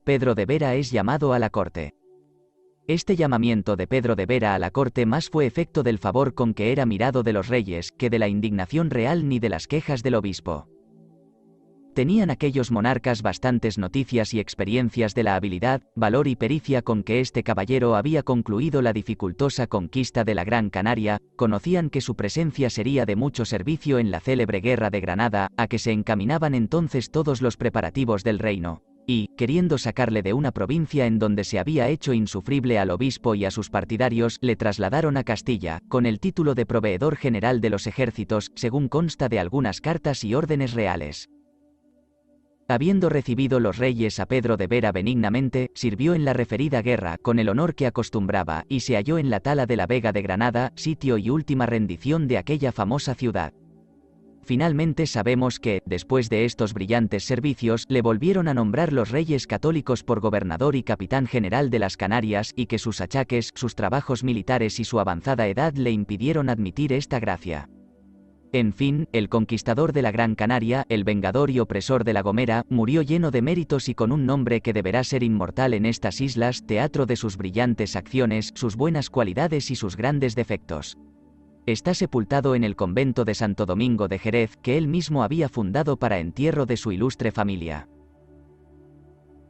Pedro de Vera es llamado a la corte. Este llamamiento de Pedro de Vera a la corte más fue efecto del favor con que era mirado de los reyes, que de la indignación real ni de las quejas del obispo. Tenían aquellos monarcas bastantes noticias y experiencias de la habilidad, valor y pericia con que este caballero había concluido la dificultosa conquista de la Gran Canaria, conocían que su presencia sería de mucho servicio en la célebre guerra de Granada, a que se encaminaban entonces todos los preparativos del reino. Y, queriendo sacarle de una provincia en donde se había hecho insufrible al obispo y a sus partidarios, le trasladaron a Castilla, con el título de proveedor general de los ejércitos, según consta de algunas cartas y órdenes reales. Habiendo recibido los reyes a Pedro de Vera benignamente, sirvió en la referida guerra con el honor que acostumbraba, y se halló en la tala de la Vega de Granada, sitio y última rendición de aquella famosa ciudad. Finalmente sabemos que, después de estos brillantes servicios, le volvieron a nombrar los reyes católicos por gobernador y capitán general de las Canarias, y que sus achaques, sus trabajos militares y su avanzada edad le impidieron admitir esta gracia. En fin, el conquistador de la Gran Canaria, el vengador y opresor de La Gomera, murió lleno de méritos y con un nombre que deberá ser inmortal en estas islas, teatro de sus brillantes acciones, sus buenas cualidades y sus grandes defectos. Está sepultado en el convento de Santo Domingo de Jerez, que él mismo había fundado para entierro de su ilustre familia.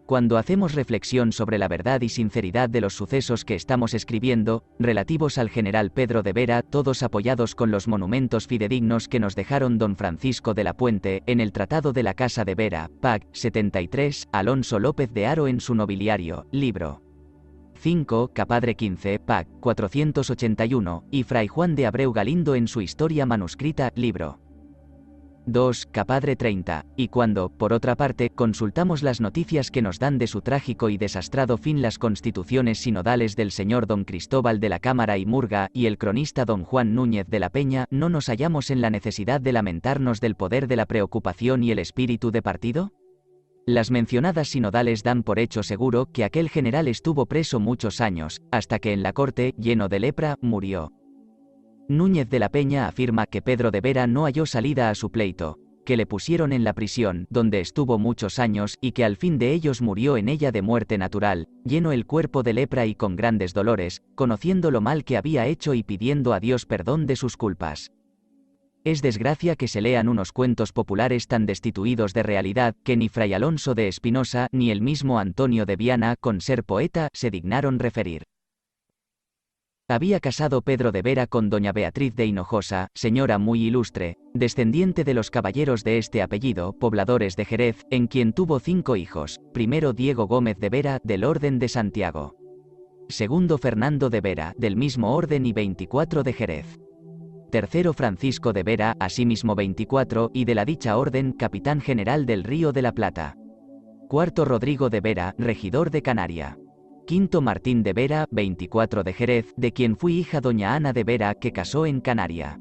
Cuando hacemos reflexión sobre la verdad y sinceridad de los sucesos que estamos escribiendo, relativos al general Pedro de Vera, todos apoyados con los monumentos fidedignos que nos dejaron don Francisco de la Puente, en el Tratado de la Casa de Vera, Pag. 73, Alonso López de Haro en su Nobiliario, libro 5, Capadre 15, Pag. 481, y Fray Juan de Abreu Galindo en su Historia manuscrita, libro 2, Capadre 30, y cuando, por otra parte, consultamos las noticias que nos dan de su trágico y desastrado fin las constituciones sinodales del señor don Cristóbal de la Cámara y Murga, y el cronista don Juan Núñez de la Peña, ¿no nos hallamos en la necesidad de lamentarnos del poder de la preocupación y el espíritu de partido? Las mencionadas sinodales dan por hecho seguro que aquel general estuvo preso muchos años, hasta que en la corte, lleno de lepra, murió. Núñez de la Peña afirma que Pedro de Vera no halló salida a su pleito, que le pusieron en la prisión, donde estuvo muchos años, y que al fin de ellos murió en ella de muerte natural, lleno el cuerpo de lepra y con grandes dolores, conociendo lo mal que había hecho y pidiendo a Dios perdón de sus culpas. Es desgracia que se lean unos cuentos populares tan destituidos de realidad, que ni Fray Alonso de Espinosa, ni el mismo Antonio de Viana, con ser poeta, se dignaron referir. Había casado Pedro de Vera con doña Beatriz de Hinojosa, señora muy ilustre, descendiente de los caballeros de este apellido, pobladores de Jerez, en quien tuvo 5 hijos, primero Diego Gómez de Vera, del Orden de Santiago. Segundo Fernando de Vera, del mismo orden y 24 de Jerez. Tercero Francisco de Vera, asimismo 24, y de la dicha orden, capitán general del Río de la Plata. Cuarto Rodrigo de Vera, regidor de Canaria. Quinto Martín de Vera, 24 de Jerez, de quien fui hija doña Ana de Vera, que casó en Canaria.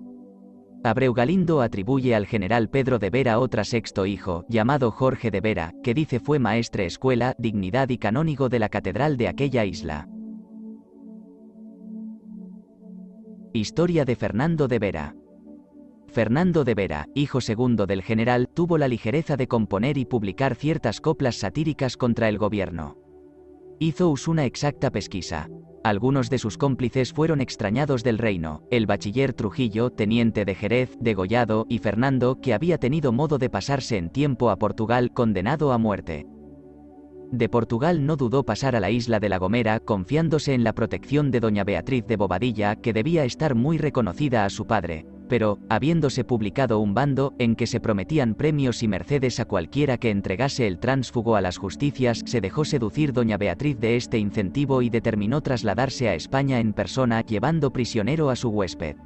Abreu Galindo atribuye al general Pedro de Vera otro sexto hijo, llamado Jorge de Vera, que dice fue maestre escuela, dignidad y canónigo de la catedral de aquella isla. Historia de Fernando de Vera. Fernando de Vera, hijo segundo del general, tuvo la ligereza de componer y publicar ciertas coplas satíricas contra el gobierno. Hizo una exacta pesquisa. Algunos de sus cómplices fueron extrañados del reino, el bachiller Trujillo, teniente de Jerez, degollado, y Fernando, que había tenido modo de pasarse en tiempo a Portugal, condenado a muerte. De Portugal no dudó pasar a la isla de La Gomera, confiándose en la protección de doña Beatriz de Bobadilla, que debía estar muy reconocida a su padre, pero, habiéndose publicado un bando, en que se prometían premios y mercedes a cualquiera que entregase el tránsfugo a las justicias, se dejó seducir doña Beatriz de este incentivo y determinó trasladarse a España en persona, llevando prisionero a su huésped.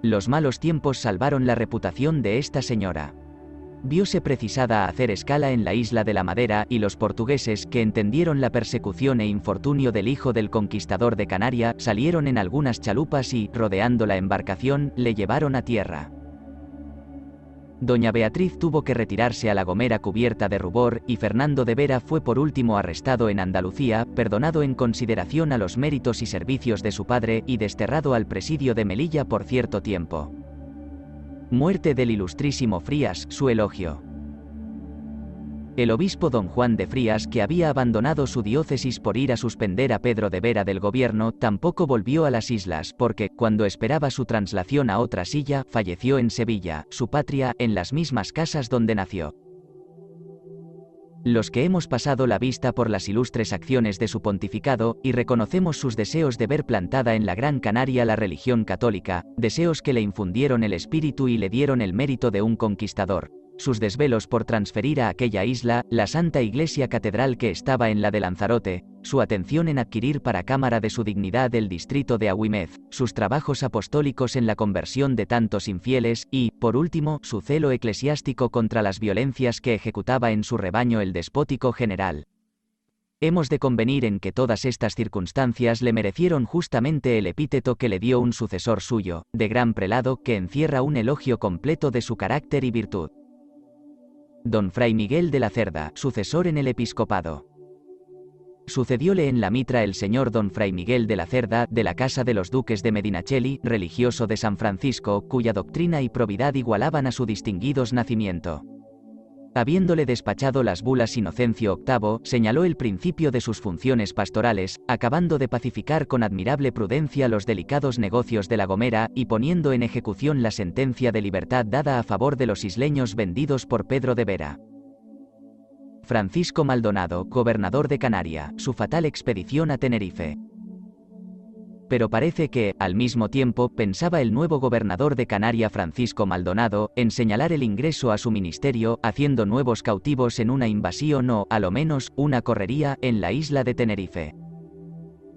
Los malos tiempos salvaron la reputación de esta señora. Vióse precisada a hacer escala en la isla de la Madera, y los portugueses, que entendieron la persecución e infortunio del hijo del conquistador de Canaria, salieron en algunas chalupas y, rodeando la embarcación, le llevaron a tierra. Doña Beatriz tuvo que retirarse a La Gomera cubierta de rubor, y Fernando de Vera fue por último arrestado en Andalucía, perdonado en consideración a los méritos y servicios de su padre, y desterrado al presidio de Melilla por cierto tiempo. Muerte del ilustrísimo Frías, su elogio. El obispo don Juan de Frías, que había abandonado su diócesis por ir a suspender a Pedro de Vera del gobierno, tampoco volvió a las islas porque, cuando esperaba su traslación a otra silla, falleció en Sevilla, su patria, en las mismas casas donde nació. Los que hemos pasado la vista por las ilustres acciones de su pontificado, y reconocemos sus deseos de ver plantada en la Gran Canaria la religión católica, deseos que le infundieron el espíritu y le dieron el mérito de un conquistador, sus desvelos por transferir a aquella isla la Santa Iglesia Catedral que estaba en la de Lanzarote, su atención en adquirir para cámara de su dignidad el distrito de Agüímez, sus trabajos apostólicos en la conversión de tantos infieles y, por último, su celo eclesiástico contra las violencias que ejecutaba en su rebaño el despótico general. Hemos de convenir en que todas estas circunstancias le merecieron justamente el epíteto que le dio un sucesor suyo, de gran prelado, que encierra un elogio completo de su carácter y virtud. Don Fray Miguel de la Cerda, sucesor en el episcopado. Sucedióle en la mitra el señor don Fray Miguel de la Cerda, de la casa de los duques de Medinaceli, religioso de San Francisco, cuya doctrina y probidad igualaban a su distinguidos nacimiento. Habiéndole despachado las bulas Inocencio VIII, señaló el principio de sus funciones pastorales, acabando de pacificar con admirable prudencia los delicados negocios de La Gomera, y poniendo en ejecución la sentencia de libertad dada a favor de los isleños vendidos por Pedro de Vera. Francisco Maldonado, gobernador de Canaria, su fatal expedición a Tenerife. Pero parece que, al mismo tiempo, pensaba el nuevo gobernador de Canaria Francisco Maldonado, en señalar el ingreso a su ministerio, haciendo nuevos cautivos en una invasión o, a lo menos, una correría, en la isla de Tenerife.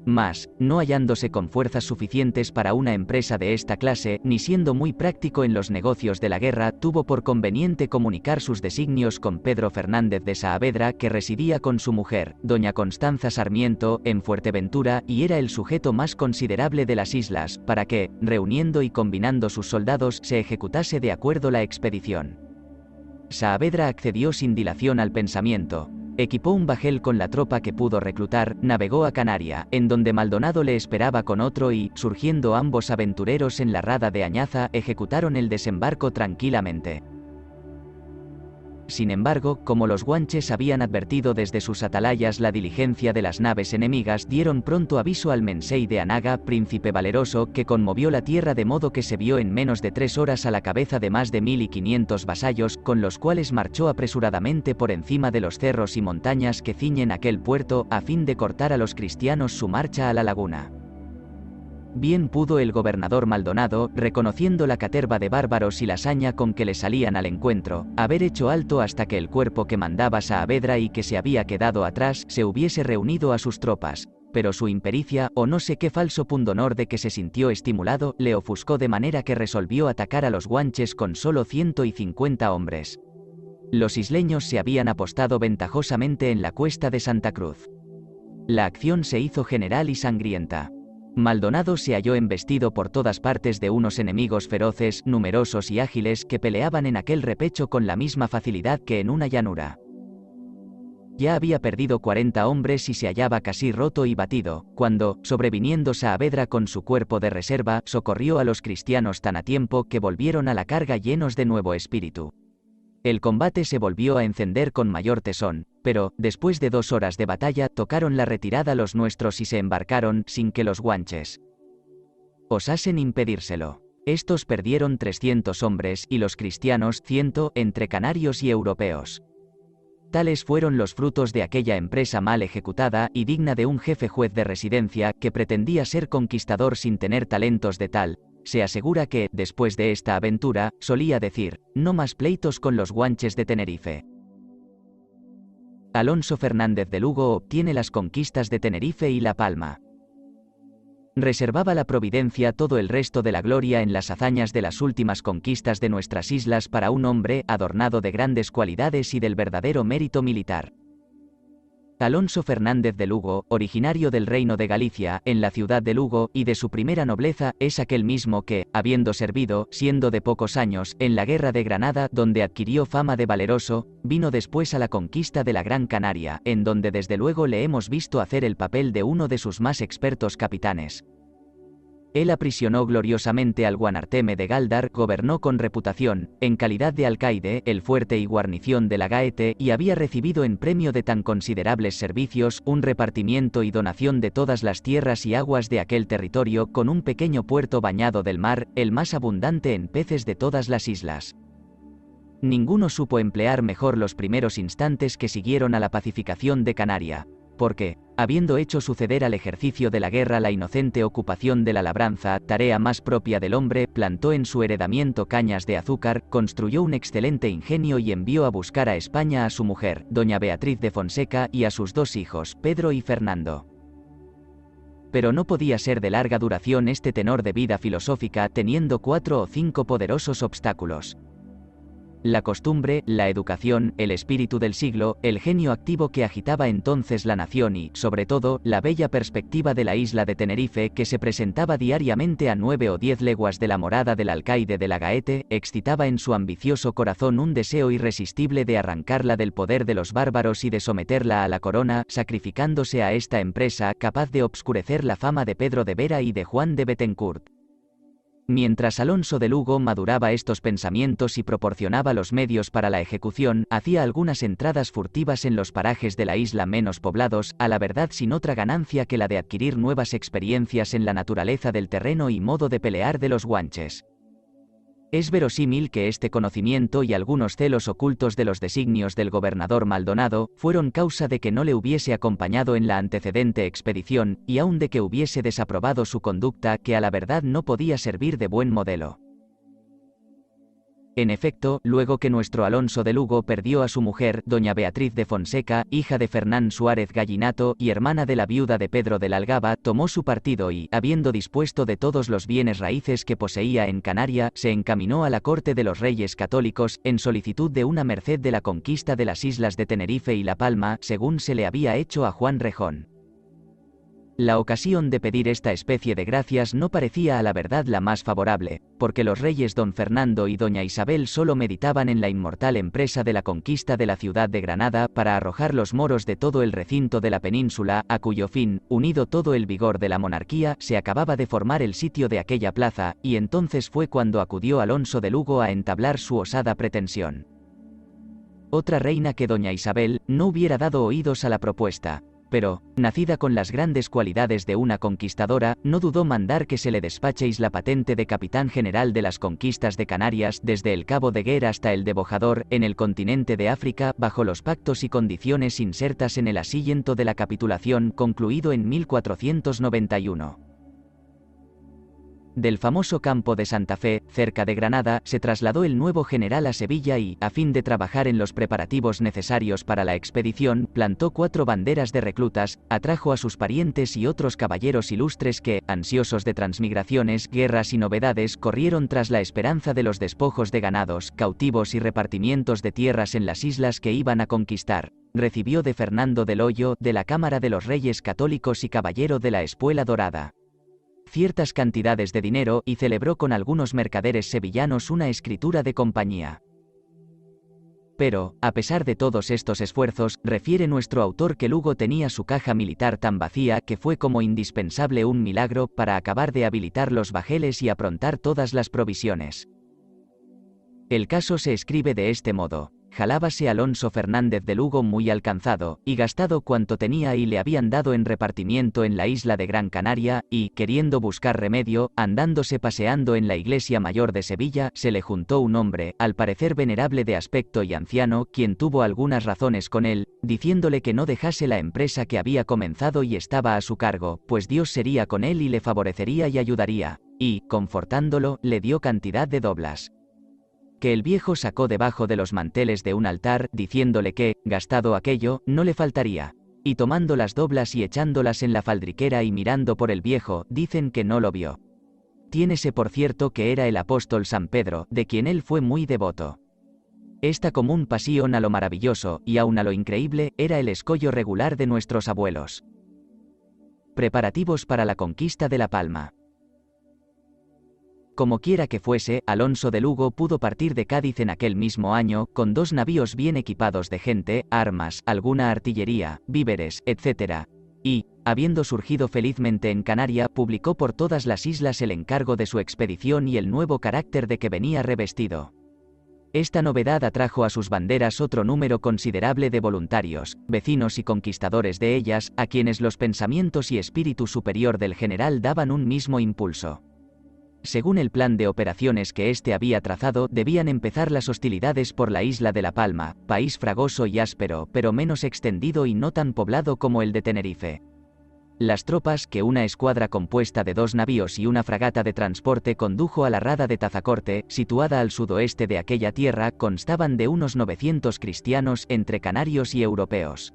Mas, no hallándose con fuerzas suficientes para una empresa de esta clase, ni siendo muy práctico en los negocios de la guerra, tuvo por conveniente comunicar sus designios con Pedro Fernández de Saavedra, que residía con su mujer, doña Constanza Sarmiento, en Fuerteventura, y era el sujeto más considerable de las islas, para que, reuniendo y combinando sus soldados, se ejecutase de acuerdo la expedición. Saavedra accedió sin dilación al pensamiento. Equipó un bajel con la tropa que pudo reclutar, navegó a Canaria, en donde Maldonado le esperaba con otro y, surgiendo ambos aventureros en la rada de Añaza, ejecutaron el desembarco tranquilamente. Sin embargo, como los guanches habían advertido desde sus atalayas la diligencia de las naves enemigas, dieron pronto aviso al Mensei de Anaga, príncipe valeroso, que conmovió la tierra de modo que se vio en menos de 3 horas a la cabeza de más de 1500 vasallos, con los cuales marchó apresuradamente por encima de los cerros y montañas que ciñen aquel puerto, a fin de cortar a los cristianos su marcha a la laguna. Bien pudo el gobernador Maldonado, reconociendo la caterva de bárbaros y la saña con que le salían al encuentro, haber hecho alto hasta que el cuerpo que mandaba Saavedra y que se había quedado atrás, se hubiese reunido a sus tropas, pero su impericia, o no sé qué falso pundonor de que se sintió estimulado, le ofuscó de manera que resolvió atacar a los guanches con solo 150 hombres. Los isleños se habían apostado ventajosamente en la cuesta de Santa Cruz. La acción se hizo general y sangrienta. Maldonado se halló embestido por todas partes de unos enemigos feroces, numerosos y ágiles que peleaban en aquel repecho con la misma facilidad que en una llanura. Ya había perdido 40 hombres y se hallaba casi roto y batido, cuando, sobreviniendo Saavedra con su cuerpo de reserva, socorrió a los cristianos tan a tiempo que volvieron a la carga llenos de nuevo espíritu. El combate se volvió a encender con mayor tesón, pero, después de 2 horas de batalla, tocaron la retirada los nuestros y se embarcaron, sin que los guanches osasen impedírselo. Estos perdieron 300 hombres, y los cristianos 100, entre canarios y europeos. Tales fueron los frutos de aquella empresa mal ejecutada, y digna de un jefe juez de residencia, que pretendía ser conquistador sin tener talentos de tal. Se asegura que, después de esta aventura, solía decir, no más pleitos con los guanches de Tenerife. Alonso Fernández de Lugo obtiene las conquistas de Tenerife y La Palma. Reservaba la providencia todo el resto de la gloria en las hazañas de las últimas conquistas de nuestras islas para un hombre adornado de grandes cualidades y del verdadero mérito militar. Alonso Fernández de Lugo, originario del Reino de Galicia, en la ciudad de Lugo, y de su primera nobleza, es aquel mismo que, habiendo servido, siendo de pocos años, en la guerra de Granada, donde adquirió fama de valeroso, vino después a la conquista de la Gran Canaria, en donde desde luego le hemos visto hacer el papel de uno de sus más expertos capitanes. Él aprisionó gloriosamente al Guanarteme de Galdar, gobernó con reputación, en calidad de alcaide, el fuerte y guarnición de la Gaete, y había recibido en premio de tan considerables servicios, un repartimiento y donación de todas las tierras y aguas de aquel territorio, con un pequeño puerto bañado del mar, el más abundante en peces de todas las islas. Ninguno supo emplear mejor los primeros instantes que siguieron a la pacificación de Canaria, porque, habiendo hecho suceder al ejercicio de la guerra la inocente ocupación de la labranza, tarea más propia del hombre, plantó en su heredamiento cañas de azúcar, construyó un excelente ingenio y envió a buscar a España a su mujer, doña Beatriz de Fonseca, y a sus 2 hijos, Pedro y Fernando. Pero no podía ser de larga duración este tenor de vida filosófica teniendo 4 o 5 poderosos obstáculos: la costumbre, la educación, el espíritu del siglo, el genio activo que agitaba entonces la nación y, sobre todo, la bella perspectiva de la isla de Tenerife que se presentaba diariamente a 9 o 10 leguas de la morada del alcaide de la Gaete, excitaba en su ambicioso corazón un deseo irresistible de arrancarla del poder de los bárbaros y de someterla a la corona, sacrificándose a esta empresa capaz de obscurecer la fama de Pedro de Vera y de Juan de Bethencourt. Mientras Alonso de Lugo maduraba estos pensamientos y proporcionaba los medios para la ejecución, hacía algunas entradas furtivas en los parajes de la isla menos poblados, a la verdad sin otra ganancia que la de adquirir nuevas experiencias en la naturaleza del terreno y modo de pelear de los guanches. Es verosímil que este conocimiento y algunos celos ocultos de los designios del gobernador Maldonado fueron causa de que no le hubiese acompañado en la antecedente expedición, y aun de que hubiese desaprobado su conducta, que a la verdad no podía servir de buen modelo. En efecto, luego que nuestro Alonso de Lugo perdió a su mujer, doña Beatriz de Fonseca, hija de Fernán Suárez Gallinato y hermana de la viuda de Pedro de la Algaba, tomó su partido y, habiendo dispuesto de todos los bienes raíces que poseía en Canaria, se encaminó a la corte de los reyes católicos, en solicitud de una merced de la conquista de las islas de Tenerife y La Palma, según se le había hecho a Juan Rejón. La ocasión de pedir esta especie de gracias no parecía a la verdad la más favorable, porque los reyes don Fernando y doña Isabel solo meditaban en la inmortal empresa de la conquista de la ciudad de Granada para arrojar los moros de todo el recinto de la península, a cuyo fin, unido todo el vigor de la monarquía, se acababa de formar el sitio de aquella plaza, y entonces fue cuando acudió Alonso de Lugo a entablar su osada pretensión. Otra reina que doña Isabel no hubiera dado oídos a la propuesta, pero, nacida con las grandes cualidades de una conquistadora, no dudó mandar que se le despachéis la patente de capitán general de las conquistas de Canarias desde el Cabo de Guer hasta el de Bojador, en el continente de África, bajo los pactos y condiciones insertas en el asillento de la capitulación concluido en 1491. Del famoso campo de Santa Fe, cerca de Granada, se trasladó el nuevo general a Sevilla y, a fin de trabajar en los preparativos necesarios para la expedición, plantó 4 banderas de reclutas, atrajo a sus parientes y otros caballeros ilustres que, ansiosos de transmigraciones, guerras y novedades, corrieron tras la esperanza de los despojos de ganados, cautivos y repartimientos de tierras en las islas que iban a conquistar. Recibió de Fernando del Hoyo, de la Cámara de los Reyes Católicos y caballero de la Espuela Dorada, ciertas cantidades de dinero y celebró con algunos mercaderes sevillanos una escritura de compañía. Pero, a pesar de todos estos esfuerzos, refiere nuestro autor que Lugo tenía su caja militar tan vacía que fue como indispensable un milagro para acabar de habilitar los bajeles y aprontar todas las provisiones. El caso se escribe de este modo: jalábase Alonso Fernández de Lugo muy alcanzado, y gastado cuanto tenía y le habían dado en repartimiento en la isla de Gran Canaria, y, queriendo buscar remedio, andándose paseando en la iglesia mayor de Sevilla, se le juntó un hombre, al parecer venerable de aspecto y anciano, quien tuvo algunas razones con él, diciéndole que no dejase la empresa que había comenzado y estaba a su cargo, pues Dios sería con él y le favorecería y ayudaría, y, confortándolo, le dio cantidad de doblas que el viejo sacó debajo de los manteles de un altar, diciéndole que, gastado aquello, no le faltaría. Y tomando las doblas y echándolas en la faldriquera y mirando por el viejo, dicen que no lo vio. Tiénese por cierto que era el apóstol San Pedro, de quien él fue muy devoto. Esta común pasión a lo maravilloso, y aun a lo increíble, era el escollo regular de nuestros abuelos. Preparativos para la conquista de La Palma. Como quiera que fuese, Alonso de Lugo pudo partir de Cádiz en aquel mismo año, con 2 navíos bien equipados de gente, armas, alguna artillería, víveres, etc. y, habiendo surgido felizmente en Canaria, publicó por todas las islas el encargo de su expedición y el nuevo carácter de que venía revestido. Esta novedad atrajo a sus banderas otro número considerable de voluntarios, vecinos y conquistadores de ellas, a quienes los pensamientos y espíritu superior del general daban un mismo impulso. Según el plan de operaciones que éste había trazado, debían empezar las hostilidades por la isla de La Palma, país fragoso y áspero, pero menos extendido y no tan poblado como el de Tenerife. Las tropas que una escuadra compuesta de 2 navíos y una fragata de transporte condujo a la rada de Tazacorte, situada al sudoeste de aquella tierra, constaban de unos 900 cristianos, entre canarios y europeos.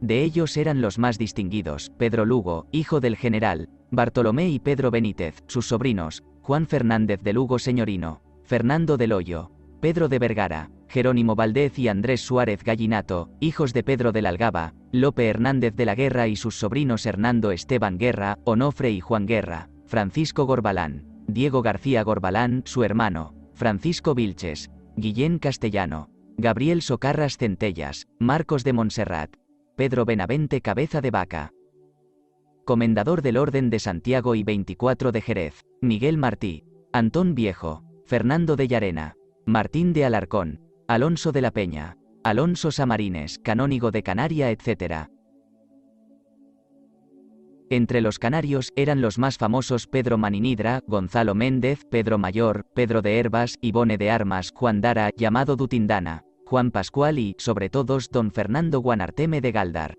De ellos eran los más distinguidos: Pedro Lugo, hijo del general, Bartolomé y Pedro Benítez, sus sobrinos, Juan Fernández de Lugo señorino, Fernando del Hoyo, Pedro de Vergara, Jerónimo Valdez y Andrés Suárez Gallinato, hijos de Pedro de la Algaba, Lope Hernández de la Guerra y sus sobrinos Hernando Esteban Guerra, Onofre y Juan Guerra, Francisco Gorbalán, Diego García Gorbalán, su hermano, Francisco Vilches, Guillén Castellano, Gabriel Socarras Centellas, Marcos de Montserrat, Pedro Benavente Cabeza de Vaca, Comendador del Orden de Santiago y 24 de Jerez, Miguel Martí, Antón Viejo, Fernando de Llarena, Martín de Alarcón, Alonso de la Peña, Alonso Samarines, canónigo de Canaria, etc. Entre los canarios eran los más famosos Pedro Maninidra, Gonzalo Méndez, Pedro Mayor, Pedro de Hervas, Ibone de Armas, Juan Dara, llamado Dutindana, Juan Pascual y, sobre todos, don Fernando Guanarteme de Galdar.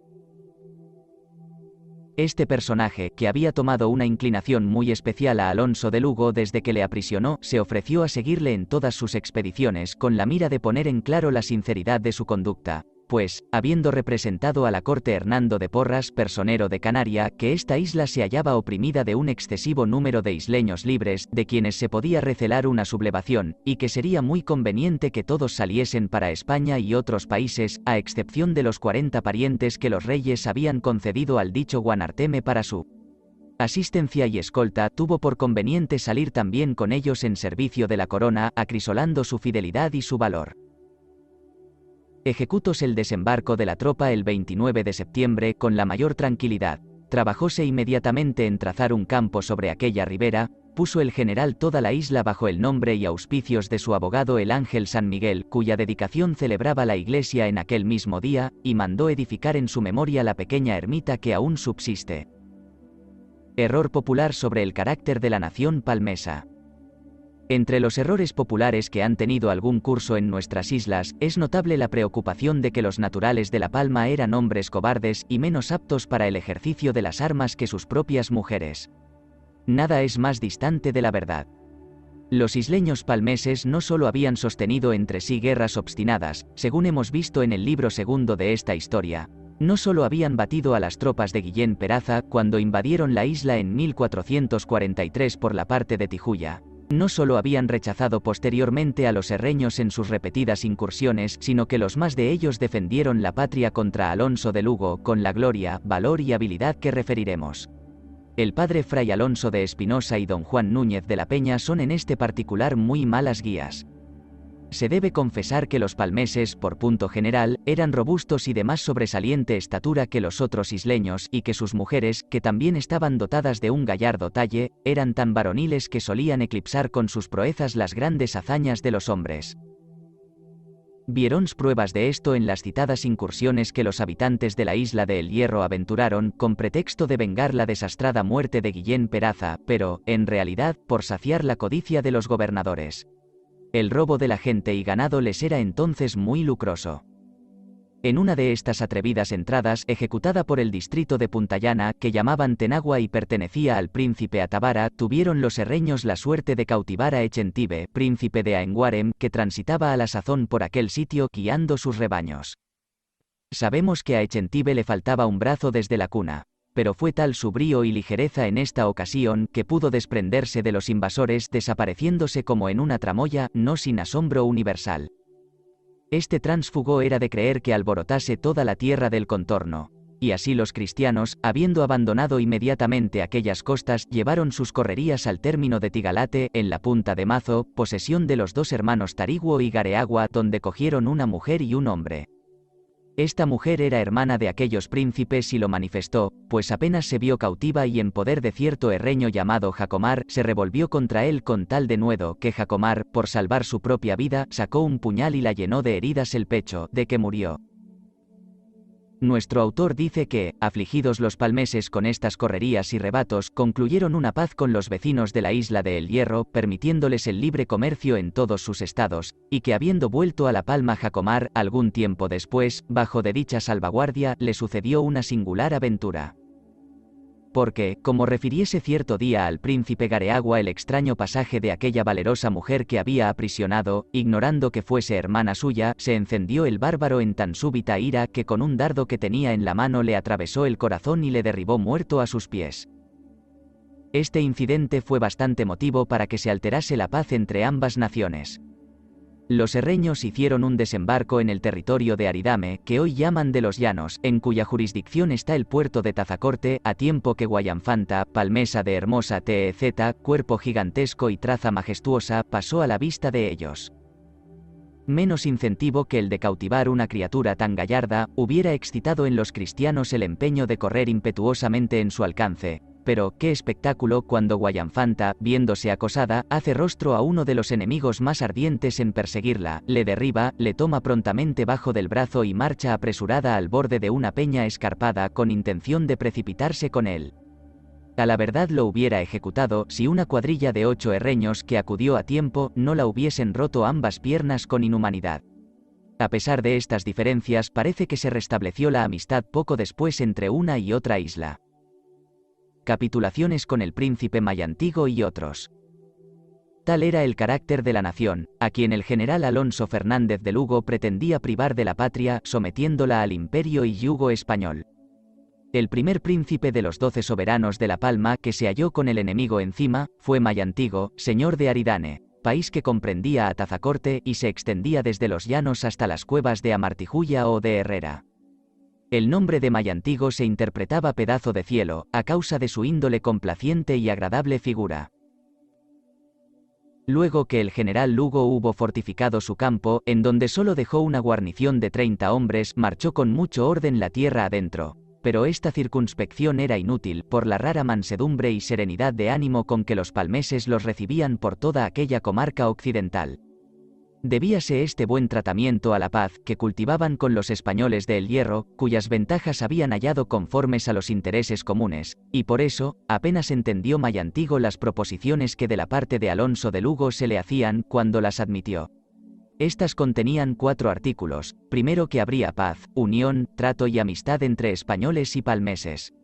Este personaje, que había tomado una inclinación muy especial a Alonso de Lugo desde que le aprisionó, se ofreció a seguirle en todas sus expediciones con la mira de poner en claro la sinceridad de su conducta, pues, habiendo representado a la corte Hernando de Porras, personero de Canaria, que esta isla se hallaba oprimida de un excesivo número de isleños libres, de quienes se podía recelar una sublevación, y que sería muy conveniente que todos saliesen para España y otros países, a excepción de los 40 parientes que los reyes habían concedido al dicho Guanarteme para su asistencia y escolta, tuvo por conveniente salir también con ellos en servicio de la corona, acrisolando su fidelidad y su valor. Ejecutóse el desembarco de la tropa el 29 de septiembre con la mayor tranquilidad. Trabajóse inmediatamente en trazar un campo sobre aquella ribera, puso el general toda la isla bajo el nombre y auspicios de su abogado el Ángel San Miguel, cuya dedicación celebraba la iglesia en aquel mismo día, y mandó edificar en su memoria la pequeña ermita que aún subsiste. Error popular sobre el carácter de la nación palmesa. Entre los errores populares que han tenido algún curso en nuestras islas, es notable la preocupación de que los naturales de La Palma eran hombres cobardes y menos aptos para el ejercicio de las armas que sus propias mujeres. Nada es más distante de la verdad. Los isleños palmeses no solo habían sostenido entre sí guerras obstinadas, según hemos visto en el libro segundo de esta historia, no solo habían batido a las tropas de Guillén Peraza cuando invadieron la isla en 1443 por la parte de Tijuya, no solo habían rechazado posteriormente a los herreños en sus repetidas incursiones, sino que los más de ellos defendieron la patria contra Alonso de Lugo con la gloria, valor y habilidad que referiremos. El padre Fray Alonso de Espinosa y don Juan Núñez de la Peña son en este particular muy malas guías. Se debe confesar que los palmeses, por punto general, eran robustos y de más sobresaliente estatura que los otros isleños, y que sus mujeres, que también estaban dotadas de un gallardo talle, eran tan varoniles que solían eclipsar con sus proezas las grandes hazañas de los hombres. Vieróns pruebas de esto en las citadas incursiones que los habitantes de la isla de El Hierro aventuraron, con pretexto de vengar la desastrada muerte de Guillén Peraza, pero, en realidad, por saciar la codicia de los gobernadores. El robo de la gente y ganado les era entonces muy lucroso. En una de estas atrevidas entradas, ejecutada por el distrito de Puntallana, que llamaban Tenagua y pertenecía al príncipe Atavara, tuvieron los herreños la suerte de cautivar a Echentive, príncipe de Aenguarem, que transitaba a la sazón por aquel sitio guiando sus rebaños. Sabemos que a Echentive le faltaba un brazo desde la cuna, pero fue tal su brío y ligereza en esta ocasión que pudo desprenderse de los invasores desapareciéndose como en una tramoya, no sin asombro universal. Este tránsfugo era de creer que alborotase toda la tierra del contorno, y así los cristianos, habiendo abandonado inmediatamente aquellas costas, llevaron sus correrías al término de Tigalate, en la punta de Mazo, posesión de los dos hermanos Tariguo y Gareagua, donde cogieron una mujer y un hombre. Esta mujer era hermana de aquellos príncipes y lo manifestó, pues apenas se vio cautiva y en poder de cierto herreño llamado Jacomar, se revolvió contra él con tal denuedo que Jacomar, por salvar su propia vida, sacó un puñal y la llenó de heridas el pecho, de que murió. Nuestro autor dice que, afligidos los palmeses con estas correrías y rebatos, concluyeron una paz con los vecinos de la isla de El Hierro, permitiéndoles el libre comercio en todos sus estados, y que habiendo vuelto a La Palma Jacomar, algún tiempo después, bajo de dicha salvaguardia, le sucedió una singular aventura. Porque, como refiriese cierto día al príncipe Gareagua el extraño pasaje de aquella valerosa mujer que había aprisionado, ignorando que fuese hermana suya, se encendió el bárbaro en tan súbita ira que con un dardo que tenía en la mano le atravesó el corazón y le derribó muerto a sus pies. Este incidente fue bastante motivo para que se alterase la paz entre ambas naciones. Los herreños hicieron un desembarco en el territorio de Aridame, que hoy llaman de los Llanos, en cuya jurisdicción está el puerto de Tazacorte, a tiempo que Guayanfanta, palmesa de hermosa TEZ, cuerpo gigantesco y traza majestuosa, pasó a la vista de ellos. Menos incentivo que el de cautivar una criatura tan gallarda, hubiera excitado en los cristianos el empeño de correr impetuosamente en su alcance. Pero, qué espectáculo cuando Guayanfanta, viéndose acosada, hace rostro a uno de los enemigos más ardientes en perseguirla, le derriba, le toma prontamente bajo del brazo y marcha apresurada al borde de una peña escarpada con intención de precipitarse con él. A la verdad lo hubiera ejecutado si una cuadrilla de 8 herreños que acudió a tiempo no la hubiesen roto ambas piernas con inhumanidad. A pesar de estas diferencias, parece que se restableció la amistad poco después entre una y otra isla. Capitulaciones con el príncipe Mayantigo y otros. Tal era el carácter de la nación, a quien el general Alonso Fernández de Lugo pretendía privar de la patria, sometiéndola al imperio y yugo español. El primer príncipe de los 12 soberanos de La Palma que se halló con el enemigo encima, fue Mayantigo, señor de Aridane, país que comprendía a Tazacorte y se extendía desde los llanos hasta las cuevas de Amartijuya o de Herrera. El nombre de Mayantigo se interpretaba pedazo de cielo, a causa de su índole complaciente y agradable figura. Luego que el general Lugo hubo fortificado su campo, en donde solo dejó una guarnición de 30 hombres, marchó con mucho orden la tierra adentro. Pero esta circunspección era inútil, por la rara mansedumbre y serenidad de ánimo con que los palmeses los recibían por toda aquella comarca occidental. Debíase este buen tratamiento a la paz que cultivaban con los españoles de El Hierro, cuyas ventajas habían hallado conformes a los intereses comunes, y por eso, apenas entendió Mayantigo las proposiciones que de la parte de Alonso de Lugo se le hacían, cuando las admitió. Estas contenían 4 artículos: primero, que habría paz, unión, trato y amistad entre españoles y palmeses.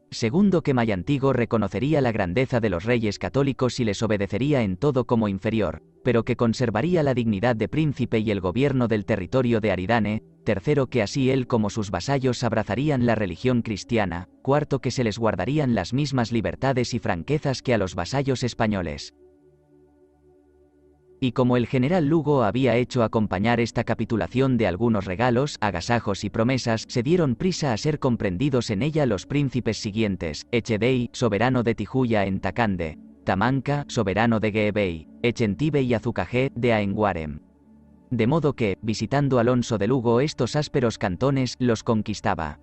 Segundo, que Mayantigo reconocería la grandeza de los reyes católicos y les obedecería en todo como inferior, pero que conservaría la dignidad de príncipe y el gobierno del territorio de Aridane. Tercero, que así él como sus vasallos abrazarían la religión cristiana. Cuarto, que se les guardarían las mismas libertades y franquezas que a los vasallos españoles. Y como el general Lugo había hecho acompañar esta capitulación de algunos regalos, agasajos y promesas, se dieron prisa a ser comprendidos en ella los príncipes siguientes: Echedei, soberano de Tijuya en Tacande; Tamanca, soberano de Geebey; Echentibe y Azucajé, de Aenguarem. De modo que, visitando Alonso de Lugo estos ásperos cantones, los conquistaba.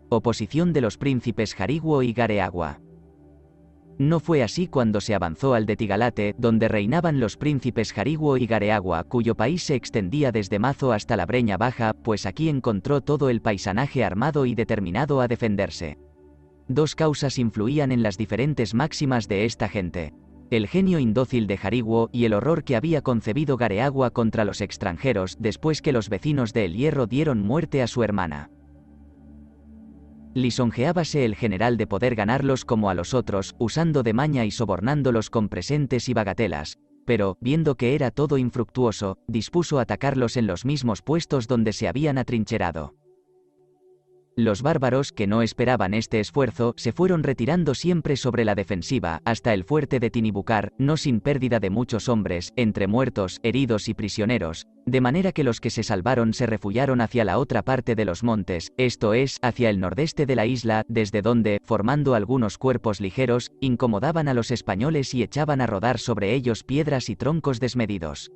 Oposición de los príncipes Jariguo y Gareagua. No fue así cuando se avanzó al de Tigalate, donde reinaban los príncipes Jariguo y Gareagua, cuyo país se extendía desde Mazo hasta la Breña Baja, pues aquí encontró todo el paisanaje armado y determinado a defenderse. 2 causas influían en las diferentes máximas de esta gente: el genio indócil de Jariguo y el horror que había concebido Gareagua contra los extranjeros, después que los vecinos de El Hierro dieron muerte a su hermana. Lisonjeábase el general de poder ganarlos como a los otros, usando de maña y sobornándolos con presentes y bagatelas, pero, viendo que era todo infructuoso, dispuso atacarlos en los mismos puestos donde se habían atrincherado. Los bárbaros, que no esperaban este esfuerzo, se fueron retirando siempre sobre la defensiva, hasta el fuerte de Tinibucar, no sin pérdida de muchos hombres, entre muertos, heridos y prisioneros, de manera que los que se salvaron se refugiaron hacia la otra parte de los montes, esto es, hacia el nordeste de la isla, desde donde, formando algunos cuerpos ligeros, incomodaban a los españoles y echaban a rodar sobre ellos piedras y troncos desmedidos.